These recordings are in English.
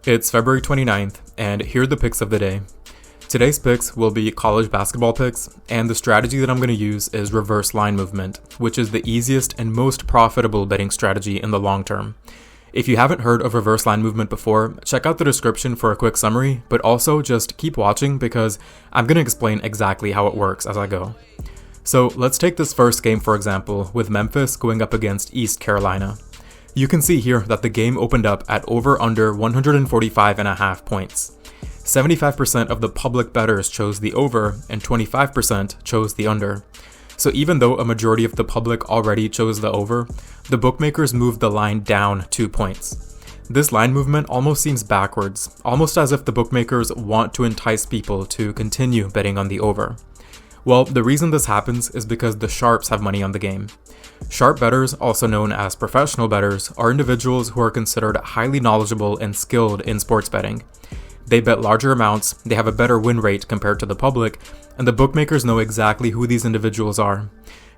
It's February 29th, and here are the picks of the day. Today's picks will be college basketball picks, and the strategy that I'm going to use is reverse line movement, which is the easiest and most profitable betting strategy in the long term. If you haven't heard of reverse line movement before, check out the description for a quick summary, but also just keep watching because I'm going to explain exactly how it works as I go. So let's take this first game for example, with Memphis going up against East Carolina. You can see here that the game opened up at over/under 145.5 points. 75% of the public bettors chose the over and 25% chose the under. So even though a majority of the public already chose the over, the bookmakers moved the line down 2 points. This line movement almost seems backwards, almost as if the bookmakers want to entice people to continue betting on the over. Well, the reason this happens is because the sharps have money on the game. Sharp bettors, also known as professional bettors, are individuals who are considered highly knowledgeable and skilled in sports betting. They bet larger amounts, they have a better win rate compared to the public, and the bookmakers know exactly who these individuals are.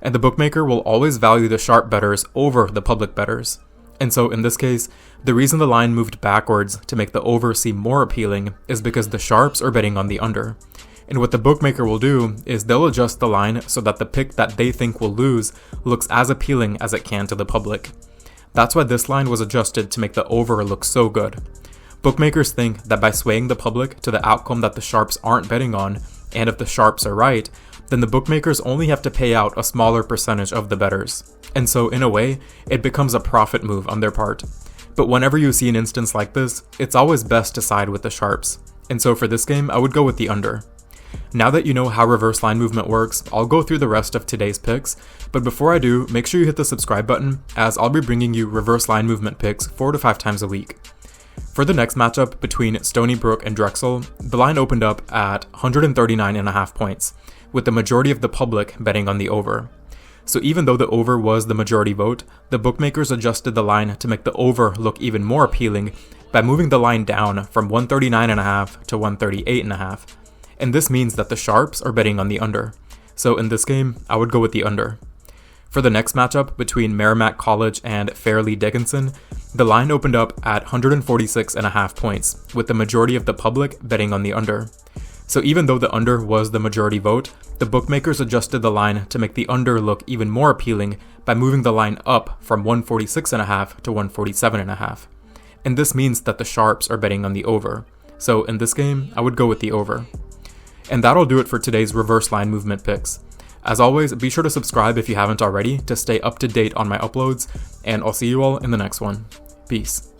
And the bookmaker will always value the sharp bettors over the public bettors. And so in this case, the reason the line moved backwards to make the over seem more appealing is because the sharps are betting on the under. And what the bookmaker will do is they'll adjust the line so that the pick that they think will lose looks as appealing as it can to the public. That's why this line was adjusted to make the over look so good. Bookmakers think that by swaying the public to the outcome that the sharps aren't betting on, and if the sharps are right, then the bookmakers only have to pay out a smaller percentage of the bettors. And so in a way, it becomes a profit move on their part. But whenever you see an instance like this, it's always best to side with the sharps. And so for this game, I would go with the under. Now that you know how reverse line movement works, I'll go through the rest of today's picks, but before I do, make sure you hit the subscribe button as I'll be bringing you reverse line movement picks 4 to 5 times a week. For the next matchup between Stony Brook and Drexel, the line opened up at 139.5 points, with the majority of the public betting on the over. So even though the over was the majority vote, the bookmakers adjusted the line to make the over look even more appealing by moving the line down from 139.5 to 138.5. And this means that the sharps are betting on the under. So in this game, I would go with the under. For the next matchup between Merrimack College and Fairleigh Dickinson, the line opened up at 146.5 points, with the majority of the public betting on the under. So even though the under was the majority vote, the bookmakers adjusted the line to make the under look even more appealing by moving the line up from 146.5 to 147.5. And this means that the sharps are betting on the over. So in this game, I would go with the over. And that'll do it for today's reverse line movement picks. As always, be sure to subscribe if you haven't already to stay up to date on my uploads, and I'll see you all in the next one. Peace.